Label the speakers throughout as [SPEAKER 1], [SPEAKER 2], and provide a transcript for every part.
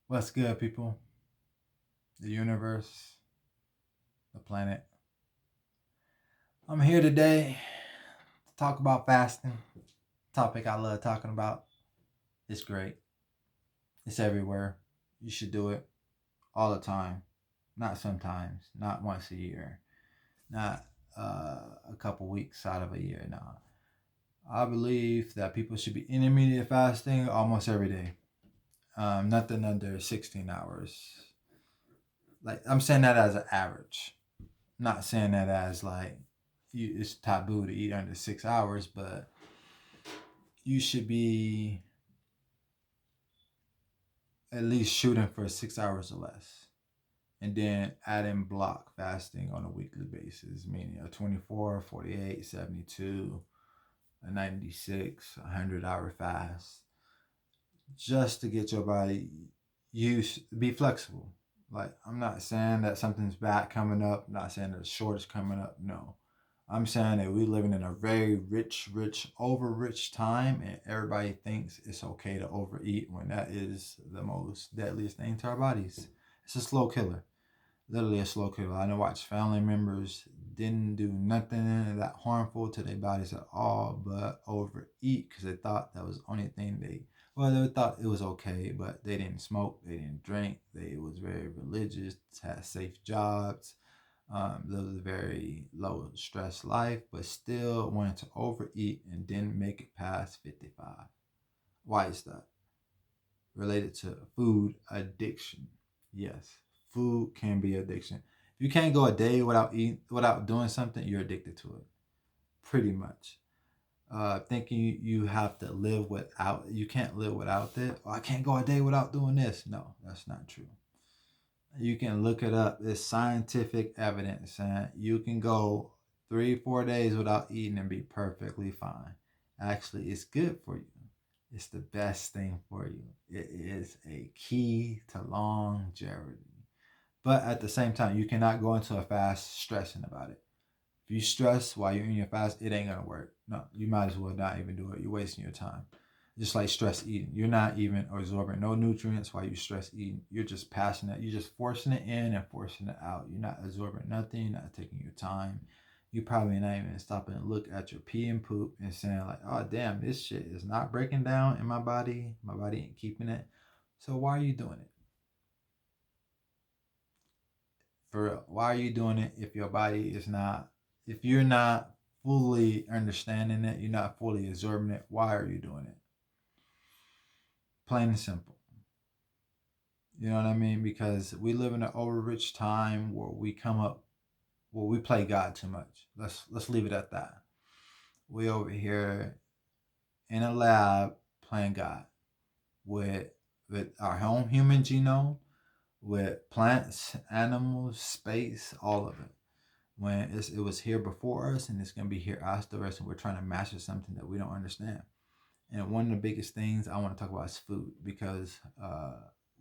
[SPEAKER 1] What's good, people? The universe, the planet. I'm here today to talk about fasting. Topic I love talking about. It's great. It's everywhere. You should do it all the time. Not sometimes. Not once a year. Not a couple weeks out of a year. No. I believe that people should be intermediate fasting almost every day. Nothing under 16 hours. Like I'm saying that as an average. Not saying that as like it's taboo to eat under 6 hours, but you should be at least shooting for 6 hours or less. And then add in block fasting on a weekly basis, meaning a 24, 48, 72, a 96, 100-hour fast, just to get your body used, be flexible. Like, I'm not saying that something's bad coming up, I'm not saying that a short is coming up, no. I'm saying that we're living in a very rich, over rich time, and everybody thinks it's okay to overeat when that is the most deadliest thing to our bodies. It's a slow killer, literally a slow killer. I know watch family members didn't do nothing that harmful to their bodies at all, but overeat because they thought that was the only thing they thought it was okay, but they didn't smoke, they didn't drink, they was very religious, had safe jobs, lived a very low stress life, but still wanted to overeat and didn't make it past 55. Why is that? Related to food addiction. Yes, food can be addiction. If you can't go a day without eating, without doing something, you're addicted to it. Pretty much. Thinking you have to live without, you can't live without it. Oh, I can't go a day without doing this. No, that's not true. You can look it up. It's scientific evidence, and you can go 3, 4 days without eating and be perfectly fine. Actually, it's good for you. It's the best thing for you. It is a key to longevity. But at the same time, you cannot go into a fast stressing about it. If you stress while you're in your fast, it ain't gonna work. No, you might as well not even do it. You're wasting your time. Just like stress eating. You're not even absorbing no nutrients while you stress eating. You're just passing it. You're just forcing it in and forcing it out. You're not absorbing nothing. You're not taking your time. You probably not even stopping to look at your pee and poop and saying like, oh damn, this shit is not breaking down in my body. My body ain't keeping it. So why are you doing it? For real. Why are you doing it if your body is not, if you're not fully understanding it, you're not fully absorbing it, why are you doing it? Plain and simple. You know what I mean? Because we live in an over-rich time where we come up, where we play God too much. Let's leave it at that. We over here in a lab playing God with our own human genome, with plants, animals, space, all of it. When it was here before us and it's gonna be here after us, and we're trying to master something that we don't understand. And one of the biggest things I want to talk about is food, because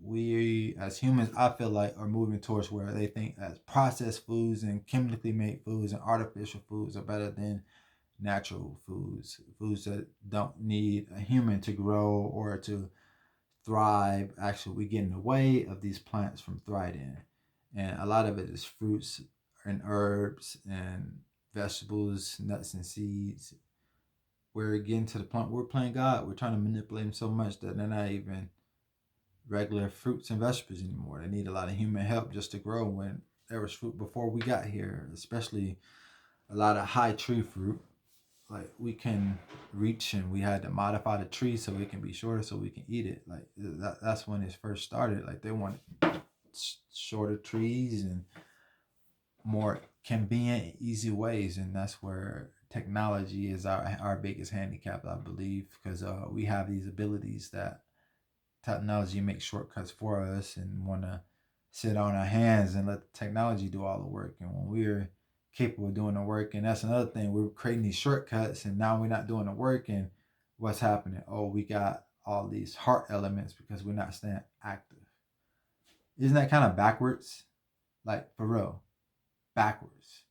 [SPEAKER 1] we as humans, I feel like, are moving towards where they think as processed foods and chemically made foods and artificial foods are better than natural foods, foods that don't need a human to grow or to thrive. Actually, we get in the way of these plants from thriving, and a lot of it is fruits and herbs and vegetables, nuts and seeds. We're getting to the point where we're playing God. We're trying to manipulate them so much that they're not even regular fruits and vegetables anymore. They need a lot of human help just to grow. When there was fruit before we got here, especially a lot of high tree fruit, like we can reach, and we had to modify the tree so it can be shorter so we can eat it. Like that's when it first started. Like they wanted shorter trees and more convenient, easy ways, and that's where technology is our biggest handicap, I believe, because we have these abilities that technology makes shortcuts for us, and want to sit on our hands and let the technology do all the work. And when we're capable of doing the work, and that's another thing, we're creating these shortcuts, and now we're not doing the work. And what's happening? Oh, we got all these heart elements because we're not staying active. Isn't that kind of backwards? Like, for real, backwards.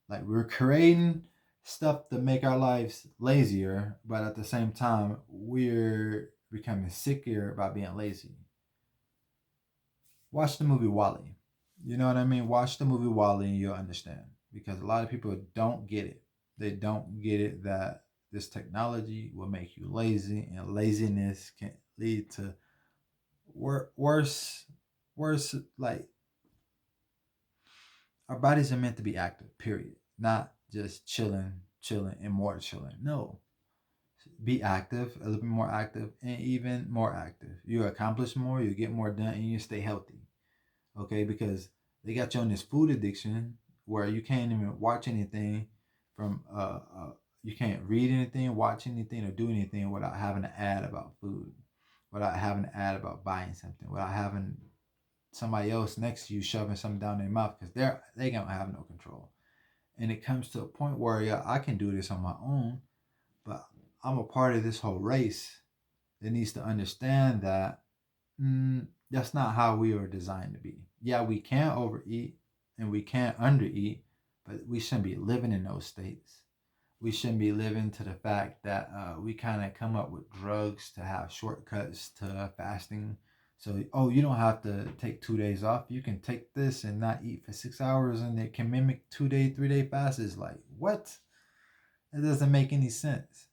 [SPEAKER 1] Like, we're creating stuff to make our lives lazier, but at the same time, we're becoming sicker by being lazy. Watch the movie Wall-E. You know what I mean? Watch the movie Wall-E and you'll understand. Because a lot of people don't get it. They don't get it that this technology will make you lazy, and laziness can lead to worse, worse. Like, our bodies are meant to be active, period. Not just chilling, and more chilling. No, be active, a little bit more active, and even more active. You accomplish more, you get more done, and you stay healthy. Okay, because they got you on this food addiction where you can't even watch anything from you can't read anything, watch anything, or do anything without having an ad about food, without having an ad about buying something, without having somebody else next to you shoving something down their mouth, because they don't have no control. And it comes to a point where, yeah, I can do this on my own, but I'm a part of this whole race that needs to understand that that's not how we are designed to be. Yeah, we can overeat and we can undereat, but we shouldn't be living in those states. We shouldn't be living to the fact that we kind of come up with drugs to have shortcuts to fasting. So, oh, you don't have to take 2 days off. You can take this and not eat for 6 hours, and it can mimic 2 day, 3 day fast. Is like, what? It doesn't make any sense.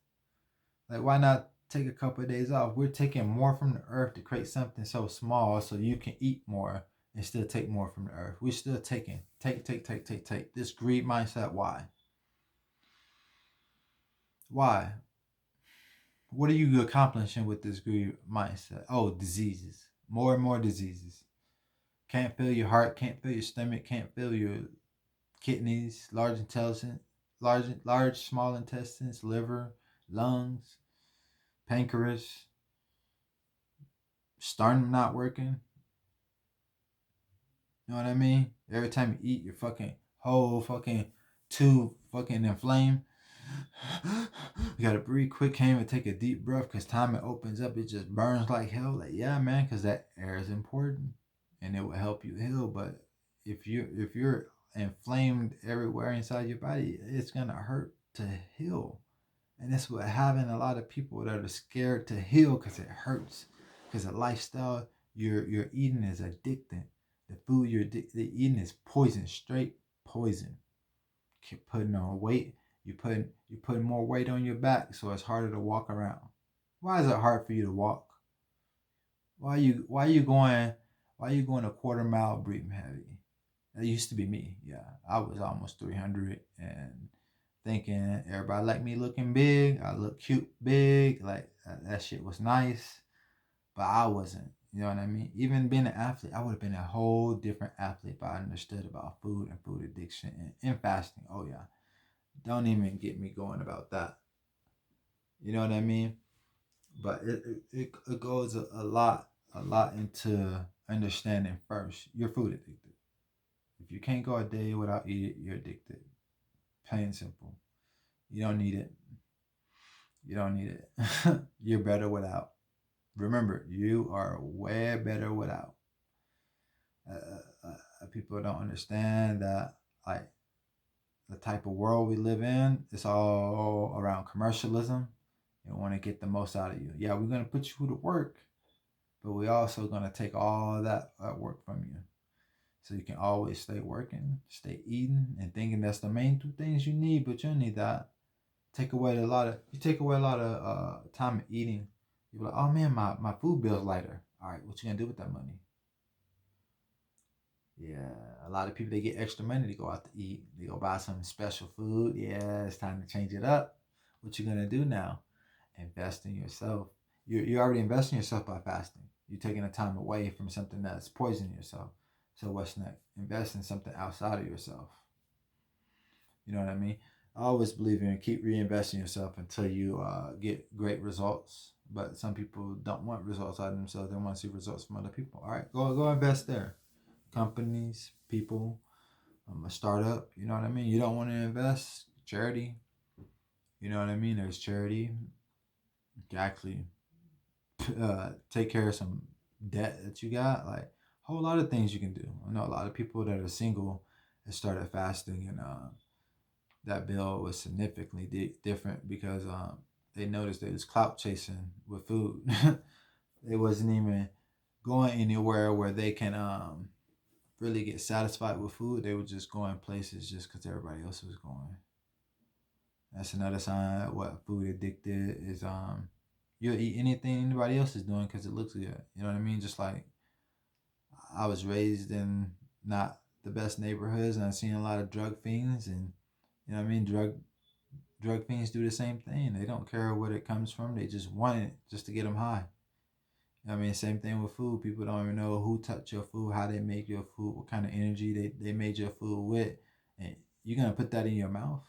[SPEAKER 1] Like, why not take a couple of days off? We're taking more from the earth to create something so small so you can eat more and still take more from the earth. We're still taking. Take. This greed mindset, why? Why? What are you accomplishing with this greed mindset? Oh, diseases. More and more diseases. Can't feel your heart, can't feel your stomach, can't feel your kidneys, large, small intestines, liver, lungs, pancreas, sternum not working. You know what I mean? Every time you eat, your fucking whole fucking tube fucking inflamed. You gotta breathe quick, can't even take a deep breath because time it opens up, it just burns like hell. Like, yeah, man, because that air is important and it will help you heal. But if you're inflamed everywhere inside your body, it's gonna hurt to heal. And that's what having a lot of people that are scared to heal because it hurts. Because the lifestyle you're eating is addicting. The food you're eating is poison, straight poison. Keep putting on weight. You putting more weight on your back, so it's harder to walk around. Why is it hard for you to walk? Why you going a quarter mile breathing heavy? That used to be me. Yeah, I was almost 300 and thinking everybody like me looking big. I look cute big. Like that shit was nice, but I wasn't. You know what I mean? Even being an athlete, I would have been a whole different athlete if I understood about food and food addiction and fasting. Oh yeah, don't even get me going about that. You know what I mean? But it goes a lot into understanding first. You're food addicted. If you can't go a day without eating, you're addicted. Plain and simple. You don't need it. You don't need it. You're better without. Remember, you are way better without. People don't understand that, like, the type of world we live in, it's all around commercialism. They want to get the most out of you. Yeah, we're gonna put you to work, but we also gonna take all that work from you. So you can always stay working, stay eating, and thinking that's the main two things you need, but you don't need that. You take away a lot of time eating. You're like, oh man, my food bill's lighter. All right, what you gonna do with that money? Yeah, a lot of people, they get extra money to go out to eat. They go buy some special food. Yeah, it's time to change it up. What you gonna do now? Invest in yourself. You're already investing in yourself by fasting. You're taking the time away from something that's poisoning yourself. So what's next? Invest in something outside of yourself. You know what I mean? I always believe in keep reinvesting yourself until you get great results. But some people don't want results out of themselves. They want to see results from other people. All right, go invest there. Companies, people, a startup. You know what I mean? You don't want to invest charity. You know what I mean? There's charity. You can actually take care of some debt that you got. Like a whole lot of things you can do. I know a lot of people that are single that started fasting, and that bill was significantly different because they noticed they was clout chasing with food. It wasn't even going anywhere where they can really get satisfied with food. They would just go in places just because everybody else was going. That's another sign what food addicted is. You'll eat anything anybody else is doing because it looks good. You know what I mean? Just like I was raised in not the best neighborhoods, and I've seen a lot of drug fiends, and you know what I mean. Drug fiends do the same thing. They don't care where it comes from. They just want it just to get them high. You know what I mean, same thing with food. People don't even know who touched your food, how they make your food, what kind of energy they made your food with, and you're gonna put that in your mouth.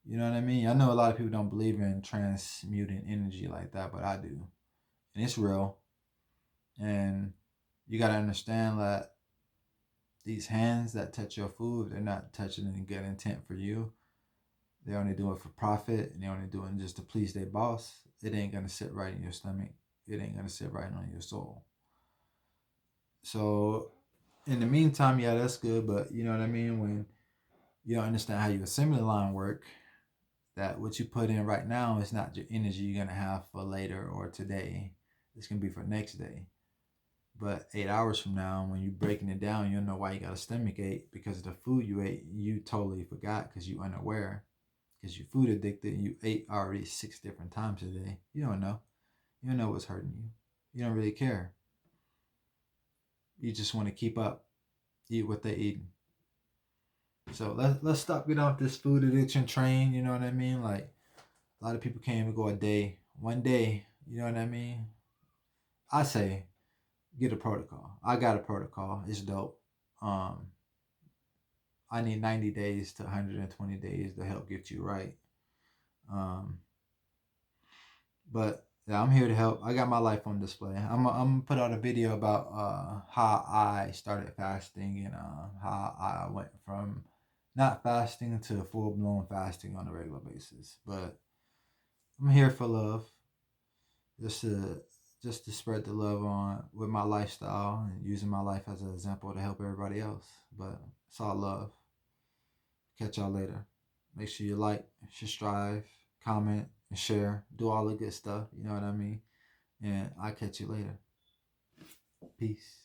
[SPEAKER 1] You know what I mean? I know a lot of people don't believe in transmuting energy like that, but I do. And it's real. And you got to understand that these hands that touch your food, they're not touching it in good intent for you. They only do it for profit, and they only do it just to please their boss. It ain't going to sit right in your stomach. It ain't going to sit right on your soul. So in the meantime, yeah, that's good. But you know what I mean? When you don't understand how your assembly line work, that what you put in right now is not your energy you're gonna have for later or today. It's gonna be for next day. But 8 hours from now, when you're breaking it down, you'll know why you got a stomach ache because of the food you ate. You totally forgot because you unaware, because you food addicted and you ate already 6 different times a day. You don't know. You don't know what's hurting you. You don't really care. You just want to keep up, eat what they eating. So let's stop getting off this food addiction train. You know what I mean? Like a lot of people can't even go a day, one day. You know what I mean? I say get a protocol. I got a protocol. It's dope. Um, I need 90 days to 120 days to help get you right. Um, but yeah, I'm here to help. I got my life on display. I'm gonna put out a video about how I started fasting and how I went from not fasting to full blown fasting on a regular basis. But I'm here for love, just to spread the love on with my lifestyle and using my life as an example to help everybody else. But it's all love. Catch y'all later. Make sure you like, subscribe, comment, and share. Do all the good stuff. You know what I mean? And I'll catch you later. Peace.